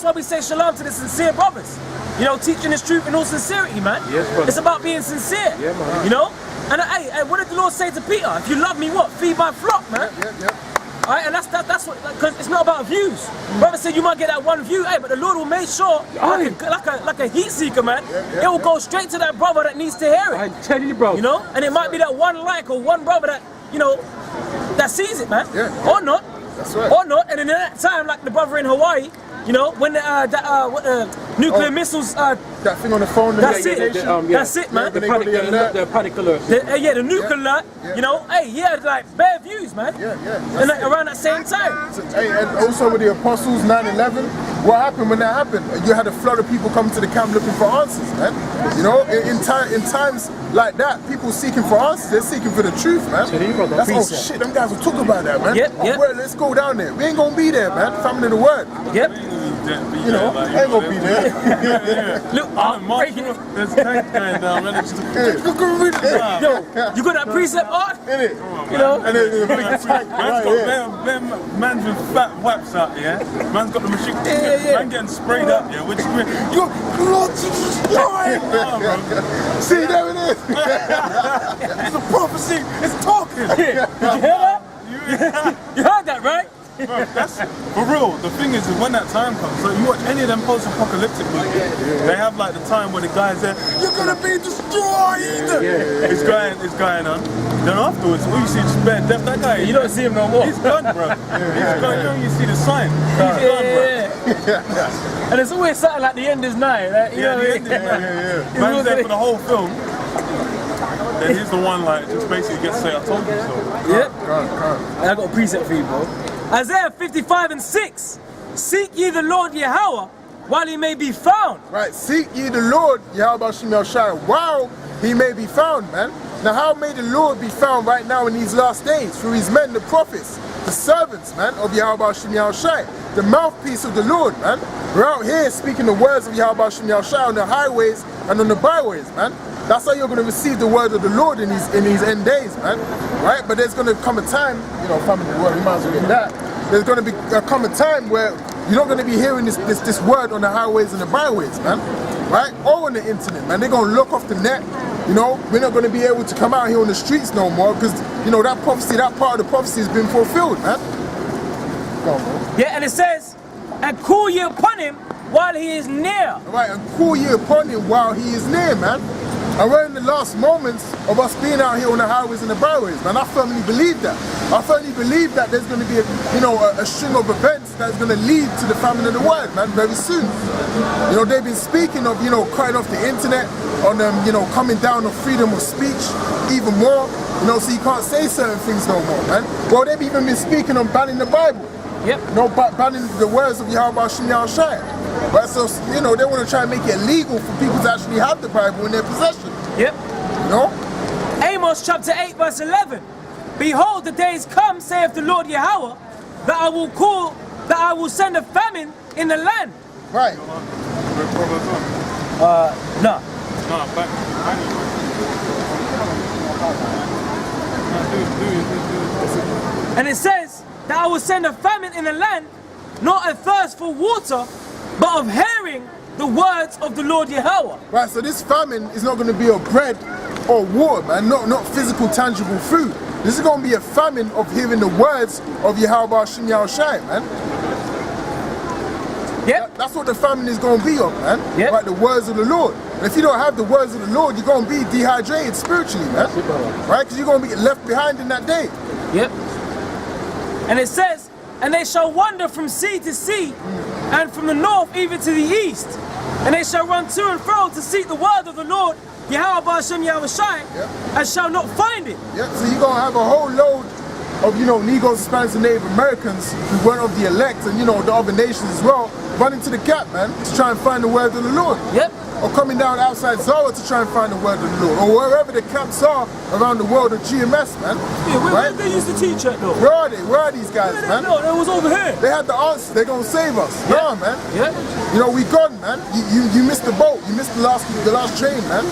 why we say shalom to the sincere brothers. You know, teaching this truth in all sincerity, man. Yes, brother. It's about being sincere. Yeah, man. You know? And hey, what did the Lord say to Peter? If you love me, what? Feed my flock, man. All right, and that's what, because it's not about views. Brother said you might get that one view, hey, but the Lord will make sure, like a heat seeker, man, it will go straight to that brother that needs to hear it. I'm telling you, bro. You know, and it might be that one like or one brother that, you know, that sees it, man. Or not. That's right. Or not. And in that time, like the brother in Hawaii, you know, when the nuclear missiles, that thing on the phone. That's it. That's it, man. The panic alert. The nuke alert. You know, hey, he had like bare views, man. And like, around that same time. Hey, and also with the apostles, 9/11, what happened when that happened? You had a flood of people coming to the camp looking for answers, man. You know, in times like that, people seeking for answers, they're seeking for the truth, man. That's oh shit, them guys will talk about that, man. Well, let's go down there. We ain't gonna be there, man. Family of the word. You know, I ain't gonna be there. Look, there's a tank going down, man. Yo, you got that precept on? You know? And then the big tank. Man's with fat whaps out, yeah? Man's got the machine. Man getting sprayed up, yeah? Which you're Lord Jesus Christ! See, there it is. It's a prophecy. It's talking. Did you hear that? You heard that, right? Bro, that's for real. The thing is, when that time comes, so you watch any of them post-apocalyptic movies, they have like the time where the guy's there, you're gonna be destroyed. It's going on. Then afterwards, all you see is just bare death. That guy, you don't see him no more. He's gone, bro. He's gone. You don't even see the sign. He's gone, bro. And it's always something like the end is nigh, right? You know the end is nigh. Man's there for the whole film. Then he's the one like just basically gets to say, I told you so. I got a precept for you, bro. Isaiah 55:6. Seek ye the Lord Yahweh while he may be found. Right, seek ye the Lord Yahweh Shem Shai while he may be found, man. Now how may the Lord be found right now in these last days? Through his men, the prophets, the servants, man, of Yahweh Shem Shai, the mouthpiece of the Lord, man. We're out here speaking the words of Yahweh Shem Shai on the highways and on the byways, man. That's how you're going to receive the word of the Lord in these end days, man. Right? But there's going to come a time, you know, family of the word, we might as well get that. There's going to come a time where you're not going to be hearing this word on the highways and the byways, man. Right? Or on the internet, man. They're going to look off the net. You know, we're not going to be able to come out here on the streets no more because, you know, that prophecy, that part of the prophecy has been fulfilled, man. Go on, bro. Yeah, and it says, and call ye upon him while he is near. Right, and call ye upon him while he is near, man. And we're in the last moments of us being out here on the highways and the byways, man. I firmly believe that. I firmly believe that there's going to be a string of events that's going to lead to the famine of the word, man, very soon. You know, they've been speaking of, you know, cutting off the internet, on you know, coming down on freedom of speech even more. You know, so you can't say certain things no more, man. Well, they've even been speaking on banning the Bible. Yep. You know, banning the words of Yahweh Shem Shai. Right, so, you know, they want to try and make it illegal for people to actually have the Bible in their possession. Yep. You know? Amos chapter 8 verse 11. Behold, the days come, saith the Lord Yahweh, that I will send a famine in the land. Right. No. And it says that I will send a famine in the land, not a thirst for water, but of hearing the words of the Lord Yahweh. Right, so this famine is not going to be of bread or water, man, not physical, tangible food. This is going to be a famine of hearing the words of Yahweh Shem Shai, man. Yep. That's what the famine is going to be of, man. Yep. Right, the words of the Lord. And if you don't have the words of the Lord, you're going to be dehydrated spiritually, man. Right, because you're going to be left behind in that day. Yep. And it says, and they shall wander from sea to sea, and from the north even to the east. And they shall run to and fro to seek the word of the Lord, Yahweh Shem Shai, and shall not find it. Yep, so you're going to have a whole load of, you know, Negroes, Hispanics, and Native Americans who weren't of the elect, and, you know, the other nations as well, running to the gap, man, to try and find the word of the Lord. Yep. Or coming down outside Zara to try and find the word of the Lord. Or wherever the camps are around the world of GMS, man. Yeah, where they used to teach at though? Where are they? Where are these guys, man? No, they was over here. They had the answer. They're going to save us. Yeah. Nah, man. Yeah. You know, we gone, man. You missed the boat. You missed the last train, man.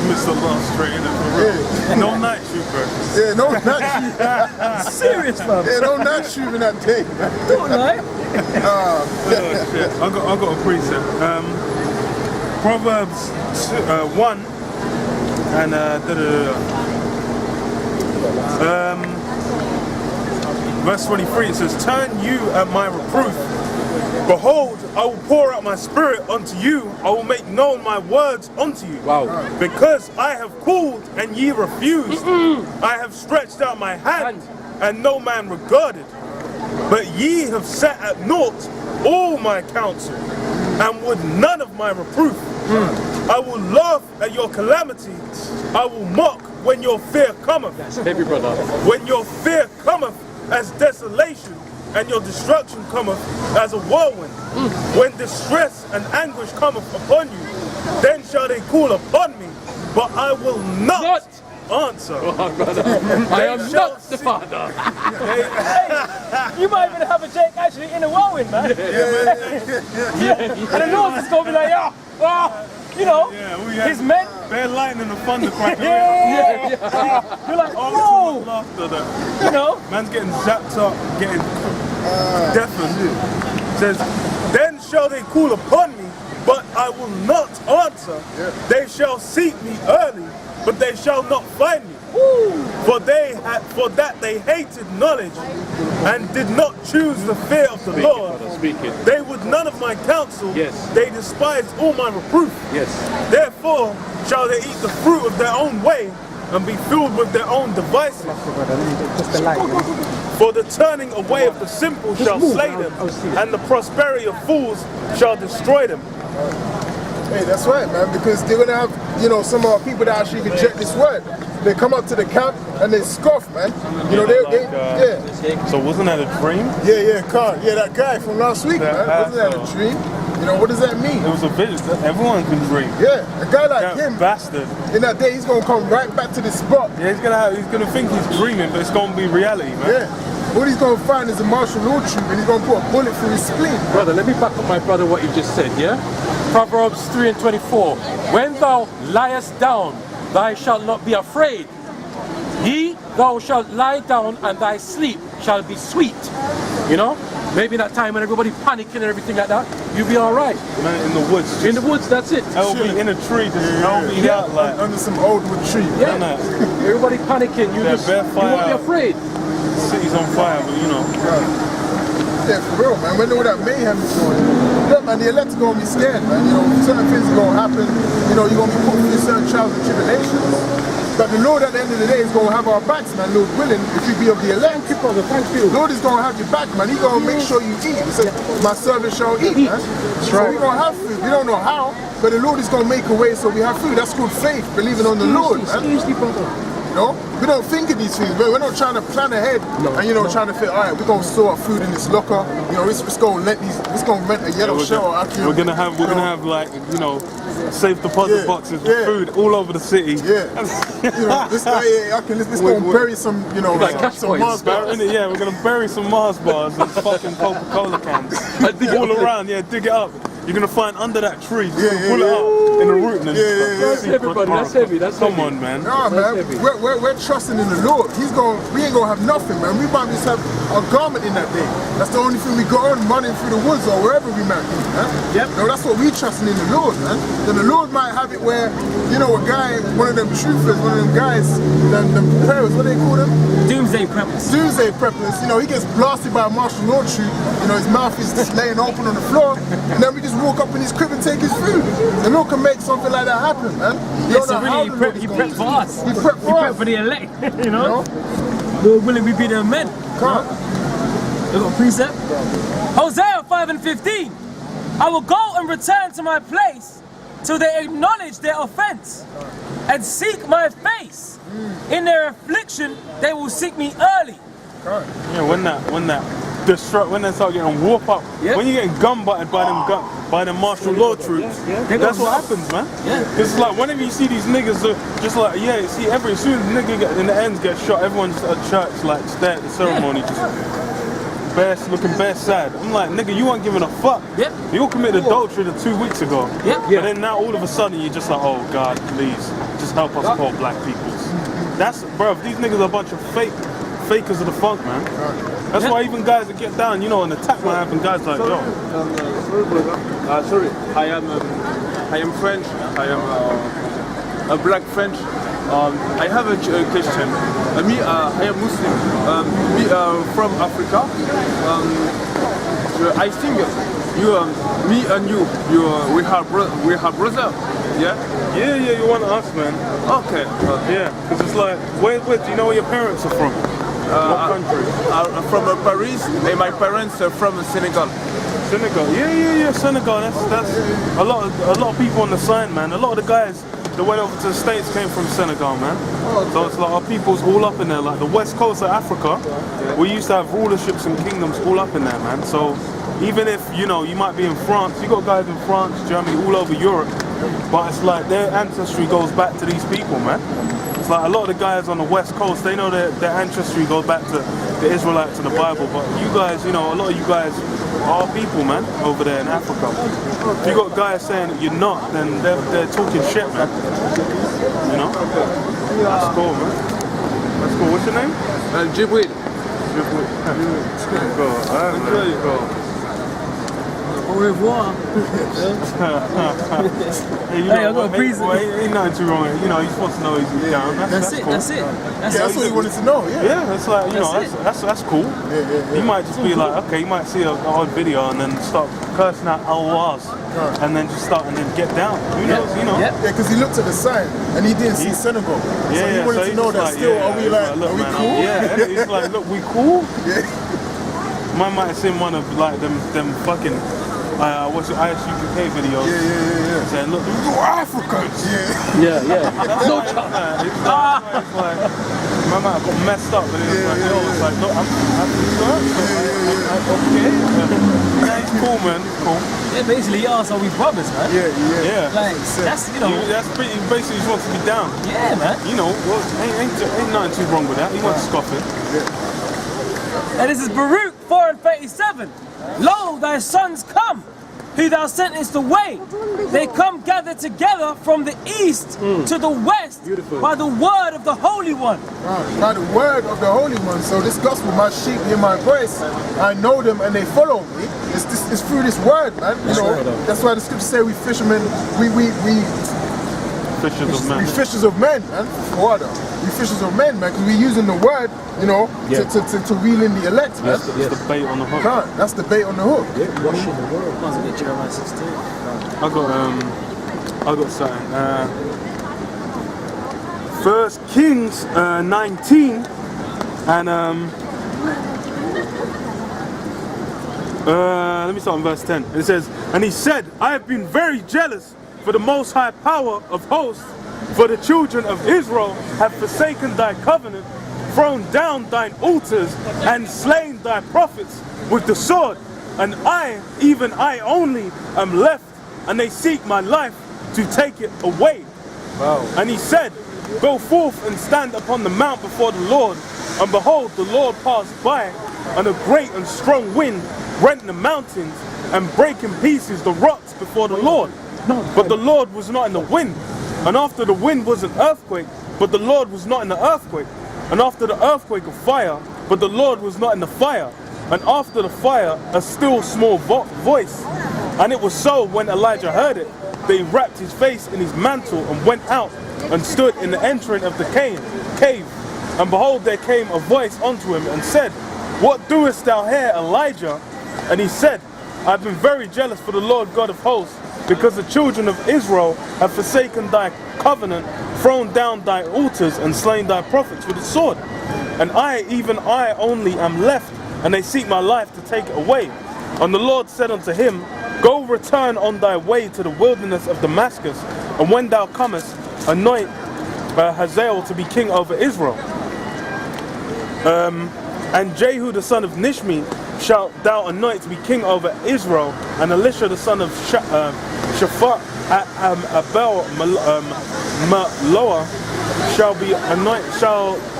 missed the last straight in it for real. No night shoot, bro. Yeah, no night shoot. Serious, man. Yeah, no night shooting that day, man. Don't lie. Oh, shit. I got a precept. Proverbs 1 and verse 23, it says, "Turn you at my reproof. Behold, I will pour out my spirit unto you. I will make known my words unto you. Wow. Because I have called and ye refused. I have stretched out my hand and no man regarded. But ye have set at naught all my counsel and would none of my reproof. I will laugh at your calamity. I will mock when your fear cometh. Heavy, brother. When your fear cometh as desolation, and your destruction cometh as a whirlwind. When distress and anguish cometh upon you, then shall they call upon me, but I will not answer. I am not the father. You might even have a Jake actually in a whirlwind, man. And the Lord's just gonna be like, you know, his men. Bare lightning and thunder cracking. You're like, Oh, whoa. laughter though. You know, Man's getting zapped up, getting deafened. Says, then shall they call upon me, but I will not answer. They shall seek me early, but they shall not find me. For that they hated knowledge and did not choose the fear of the Lord. They would none of my counsel. They despised all my reproof. Therefore shall they eat the fruit of their own way and be filled with their own devices. For the turning away of the simple shall slay them, and the prosperity of fools shall destroy them. Hey, that's right, man, because they're going to have, you know, some people that actually reject this word. They come up to the camp and they scoff, man. You know, So wasn't that a dream? Yeah, that guy from last week, man. Wasn't that a dream? You know, what does that mean? It was a vision. Everyone's been dreaming. Yeah, a guy like him, bastard. In that day, he's going to come right back to this spot. Yeah, he's gonna think he's dreaming, but it's gonna be reality, man. Yeah. All he's going to find is a martial law troop and he's going to put a bullet through his spleen. Brother, let me back up my brother what you just said, yeah? Proverbs 3 and 24. When thou liest down, thou shalt not be afraid. Thou shalt lie down and thy sleep shall be sweet. You know? Maybe that time when everybody panicking and everything like that, you'll be alright. Man, in the woods. In the woods, that's it. I'll be in a tree, just out like under some old wood tree. Yeah. Everybody panicking, you won't be afraid. The city's on fire, but you know. Yeah, for real, man. When all that mayhem is going, look, man, the elect's gonna be scared, man. You know, certain things are gonna happen. You know, you're gonna be put through certain trials and tribulations. But the Lord at the end of the day is going to have our backs, man, Lord willing, if you be of the elect. Thank you, brother, thank you. Lord is going to have your back, man. He's going to make sure you eat. He said, my servant shall eat, man. So we're going to have food. We don't know how, but the Lord is going to make a way so we have food. That's called faith, believing on the Lord, man. You know, we don't think of these things, but we're not trying to plan ahead and, you know, trying to think, all right, we're going to store our food in this locker. You know, it's going to rent a yellow shell. We're going to have like, you know, safe deposit boxes with food all over the city. You know, let's go and bury some, you know, some Mars bars. Yeah, we're gonna bury some Mars bars and fucking Coca-Cola cans all around. Yeah, dig it up. You're gonna find under that tree. Pull it up in the root and That's everybody. That's heavy. Come on, man. Nah, man. We're trusting in the Lord. We ain't gonna have nothing, man. We might just have a garment in that day. That's the only thing we got on, running through the woods or wherever we might be, man. No, that's what we trusting in the Lord, man. Then the Lord might have it where, you know, a guy, one of them truthers, one of them guys, them preparers, what do they call them? Doomsday preppers. Doomsday preppers. You know, he gets blasted by a martial law troop. You know, his mouth is just laying open on the floor, and then we just walk up in his crib and take his food. The Lord can make something like that happen, man. So really, he prepped for us. He prepped for us. For the elect, you know? Lord willing, we be the men. Come on. You got a precept? Hosea 5 and 15. I will go and return to my place till they acknowledge their offense and seek my face. In their affliction, they will seek me early. Yeah, when they start getting whooped up, when you're getting gun butted by them martial law troops, that's what happens, man. It's like whenever you see these niggas, just like as soon as the nigga in the ends gets shot, everyone just at church like stay at the ceremony, just looking bare sad. I'm like, nigga, you weren't giving a fuck. You all committed adultery 2 weeks ago. But then now all of a sudden you're just like, oh God, please. just help us poor black peoples. That's, bro, these niggas are a bunch of fakers of the funk, man. That's why even guys that get down, you know, and attack might happen, guys like, yo. Sorry, I am French. I am a black French. I have a question. Me, I am Muslim. Me, from Africa. I think you, me and you, we are brother. Yeah. Yeah, you want us, man. Okay. Yeah, because it's like, where do you know where your parents are from? What country? From Paris, and my parents are from Senegal. Senegal. Yeah, Senegal. That's a lot of people on the sign, man. A lot of the guys that went over to the States came from Senegal, man. So it's like our people's all up in there. Like the west coast of Africa, we used to have rulerships and kingdoms all up in there, man. So even if, you know, you might be in France, you got guys in France, Germany, all over Europe, but it's like their ancestry goes back to these people, man. It's like a lot of the guys on the west coast, they know their ancestry goes back to the Israelites and the Bible, but you guys, you know, a lot of you guys are people, man, over there in Africa. If you got guys saying that you're not, then they're talking shit, man. You know? That's cool, man. That's cool. What's your name? Jibril. Go. Au revoir. Hey, you Hey, know, I got a breeze. ain't nothing too wrong. You know, you're supposed to know he's down. That's it. cool. That's it. That's what he wanted to know, yeah. Yeah, it's like, you know, That's that's cool. You might just be like, okay, you might see an odd video and then start cursing out Allahs and then just start and then get down. Who knows, you know? Yeah. Yeah, because he looked at the sign and he didn't see Senegal. So he wanted to he's know just that still, yeah, are we he's like, look, are we man, cool? Yeah, he's like, look, we cool? Yeah. Man might have seen one of like them fucking what's your ISUPK videos? Yeah. Saying, look, we're Africans. Yeah. No It's like, man might have got messed up, but it's like, yo, it's like, look, I'm okay. Yeah, he's cool, man. He's cool. Yeah, basically, he asked, are we brothers, man? Yeah. Like, that's, you know. That's pretty. Basically, he wants to be down. Yeah, man. You know, well, ain't nothing too wrong with that. He wants to scoff it. And this is Baruch 4:37. Lo, thy sons come, who thou sentest away. They come gathered together from the east to the west by the word of the Holy One. By the word of the Holy One. So this gospel, my sheep hear my voice. I know them and they follow me. It's through this word, man. You know, that's why the scriptures say we fishermen, we Fishers of men. fishers of men, man. Water. We fishers of men, man, because we're using the word, you know, to reel in the elect, man. That's the bait on the hook. That's the bait on the hook. Washing the world. Might as well get Jeremiah 16. I got something. First Kings 19 and let me start on verse 10. It says, and he said, I have been very jealous for the most high power of hosts, for the children of Israel have forsaken thy covenant, thrown down thine altars, and slain thy prophets with the sword. And I, even I only, am left, and they seek my life to take it away. Wow. And he said, go forth and stand upon the mount before the Lord. And behold, the Lord passed by, and a great and strong wind rent the mountains and brake in pieces the rocks before the Lord. But the Lord was not in the wind. And after the wind was an earthquake, but the Lord was not in the earthquake. And after the earthquake, a fire, but the Lord was not in the fire. And after the fire, a still small voice. And it was so, when Elijah heard it, that he wrapped his face in his mantle and went out and stood in the entering of the cave. And behold, there came a voice unto him and said, what doest thou here, Elijah? And he said, I have been very jealous for the Lord God of hosts, because the children of Israel have forsaken thy covenant, thrown down thy altars, and slain thy prophets with the sword. And I, even I only, am left, and they seek my life to take it away. And the Lord said unto him, go return on thy way to the wilderness of Damascus, and when thou comest, anoint Hazael to be king over Israel. And Jehu the son of Nishmi shalt thou anoint to be king over Israel, and Elisha the son of Shaphat Abel Maloah shall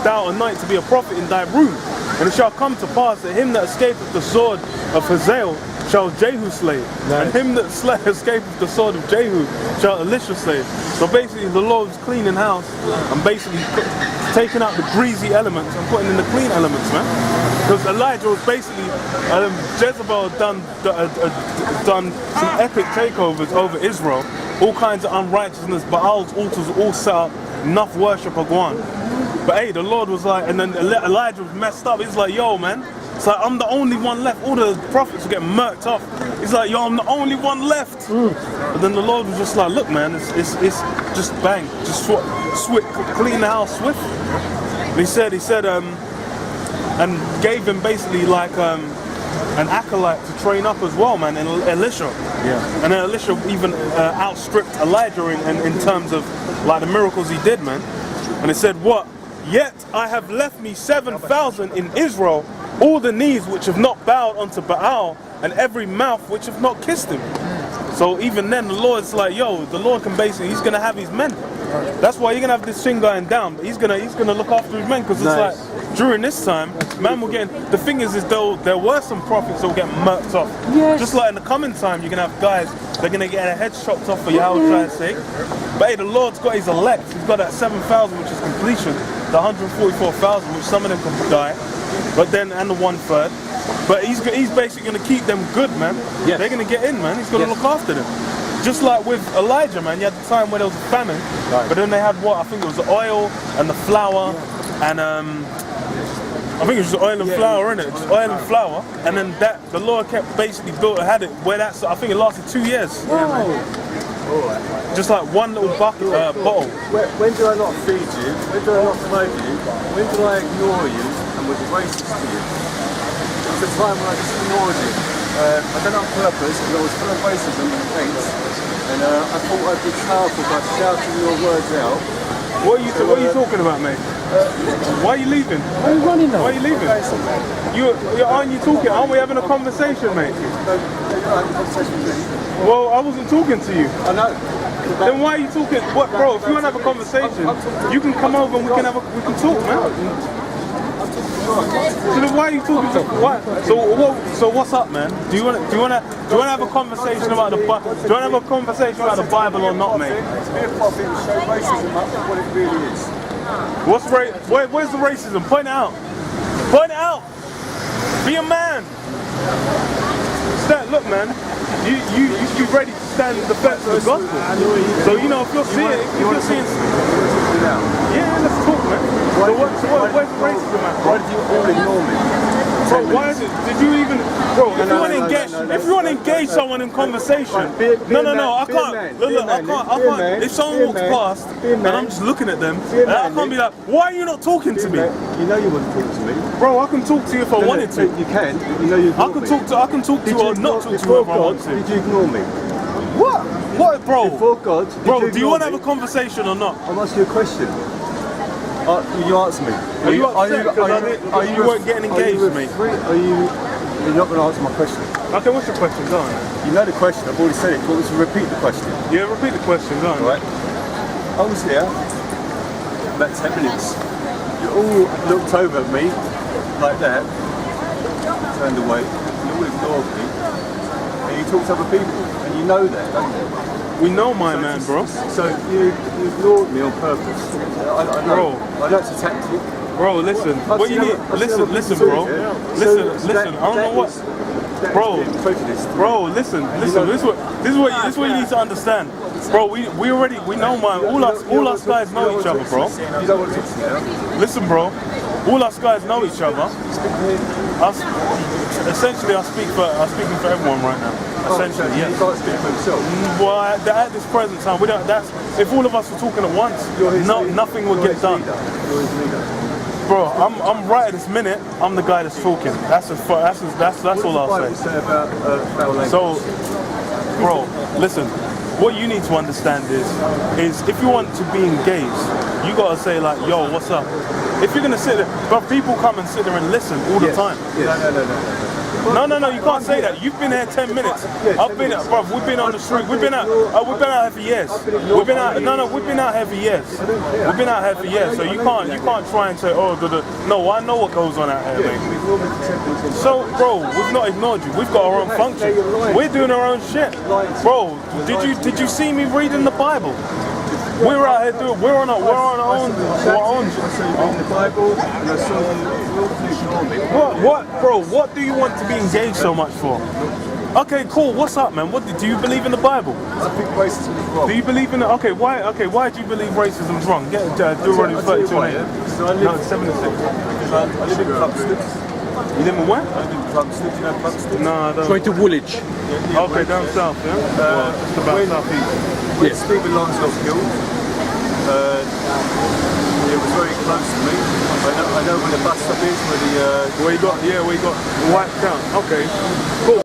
thou anoint to be a prophet in thy room. And it shall come to pass that him that escapeth the sword of Hazael shall Jehu slay. And him that escapeth the sword of Jehu shall Elisha slay. So basically the Lord was cleaning house and basically taking out the greasy elements and putting in the clean elements, man. Because Elijah was basically, Jezebel had done some epic takeovers over Israel. All kinds of unrighteousness, Baal's altars all set up, enough worship of Gwan. But hey, the Lord was like, and then Elijah was messed up. He's like, yo, man, it's like, I'm the only one left. All the prophets were getting murked off. He's like, yo, I'm the only one left. But then the Lord was just like, look, man, it's just bang, just swift, clean the house swift. And he said, and gave him basically like an acolyte to train up as well, man, in Elisha. Yeah. And then Elisha even outstripped Elijah in terms of like the miracles he did, man. And it said, what? Yet I have left me 7,000 in Israel, all the knees which have not bowed unto Baal, and every mouth which have not kissed him. So even then, the Lord's like, yo, the Lord can basically, he's gonna have his men. That's why you're gonna have this thing going down, but he's gonna look after his men, because it's like during this time, man will get. The thing is though there were some prophets that will get murked off. Yes. Just like in the coming time, you're gonna have guys they're gonna get their heads chopped off for Yahweh's sake. But hey, the Lord's got his elect. He's got that 7,000, which is completion. The 144,000, which some of them can die, but then and the 1/3. But he's basically gonna keep them good, man. Yes. They're gonna get in, man. He's gonna look after them. Just like with Elijah, man, you had the time where there was a famine, but then they had what? I think it was the oil and the flour, and I think it was just oil and flour, innit? Just oil and flour, and then the Lord kept basically had it where I think it lasted 2 years. Wow. Just like one little bottle. When do I not feed you? When do I not promote you? When do I ignore you and was racist to you? There was a time when I just ignored you. I done it on purpose because I was full of racism and hate, and I thought I'd be powerful by shouting your words out. What are you talking about, mate? Why are you leaving? Why are you running now? Why are you leaving? Aren't you talking? Aren't we having a conversation, mate? Well, I wasn't talking to you. I know. Then why are you talking? What, bro? If you want to have a conversation, you can come over and we can talk, man. So then why are you talking to what? So what's up, man? Do you want to have a conversation about the Bible? Do you want to have a conversation about the Bible or not, mate? To be a prophet and show racism up what it really is. Where's the racism? Point it out. Point it out. Be a man. Look, man. You ready to stand in defense of the gospel? So if you're seeing, yeah, let's talk, man. Where's the racism, man? Why did you all ignore me? Bro, why is it? Did you even, bro? If you want to engage someone in conversation, I can't. Look, I can't. If someone walks past and I'm just looking at them, and I can't be like, why are you not talking to me? You know you wouldn't talk to me. Bro, I can talk to you if I wanted to. You can. You know you. I can talk to or not talk to you if I want to. Did you ignore me? What? What, bro? Before God, bro, do you want to have a conversation or not? I'll ask you a question. You answer me. Are you upset because you weren't getting engaged with me? You're not going to answer my question. Okay, what's your question? Go on. You know the question. I've already said it. Do you want me to repeat the question? Yeah, repeat the question. Go on. Right. I was here about 10 minutes. You all looked over at me like that, turned away. You all ignored me, and you talked to other people, and you know that, don't you? We know my man, bro. So you ignored me on purpose. I know. I know it's a tactic. Bro, listen. What you need? Listen, bro. Listen. I don't know what. Bro, listen. This is what you need to understand. Bro, we know my all us guys know each other, bro. You don't want to talk to me now? Listen, bro. All us guys know each other. Essentially, I'm speaking for everyone right now. Essentially, yes. You can't speak for himself. Well, at this present time, we don't. If all of us were talking at once, nothing would get done. You're his leader. Bro, I'm right at this minute. I'm the guy that's talking. That's all I'll say. So, bro, listen. What you need to understand is if you want to be engaged, you gotta say like, yo, what's up? If you're gonna sit there, but people come and sit there and listen all the time. Yes. No. No, you can't say that. You've been here 10 minutes. I've been, bruv, we've been on the street. We've been out here for years. We've been out here for years. We've been out here for years. So you can't try and say, oh, no, I know what goes on out here, mate. So, bro, we've not ignored you. We've got our own function. We're doing our own shit, bro. Did you see me reading the Bible? We're out here doing. We're on our own. The Bible, and I saw you ignore me. What, bro? What do you want to be engaged so much for? Okay, cool. What's up, man? Do you believe in the Bible? I think racism is wrong. Do you believe in it? Okay, why do you believe racism is wrong? Get Deuteronomy 32. So I live, No, 76. I live in Plumstead. You live in where? I live in Plumstead. You know Plumstead? No, I don't. Going to Woolwich. Okay, down south, yeah? Just about southeast. When Stephen Lawrence got killed, it was very close to me. I know where the bus stop is, where the Where you got wiped out. Okay, cool.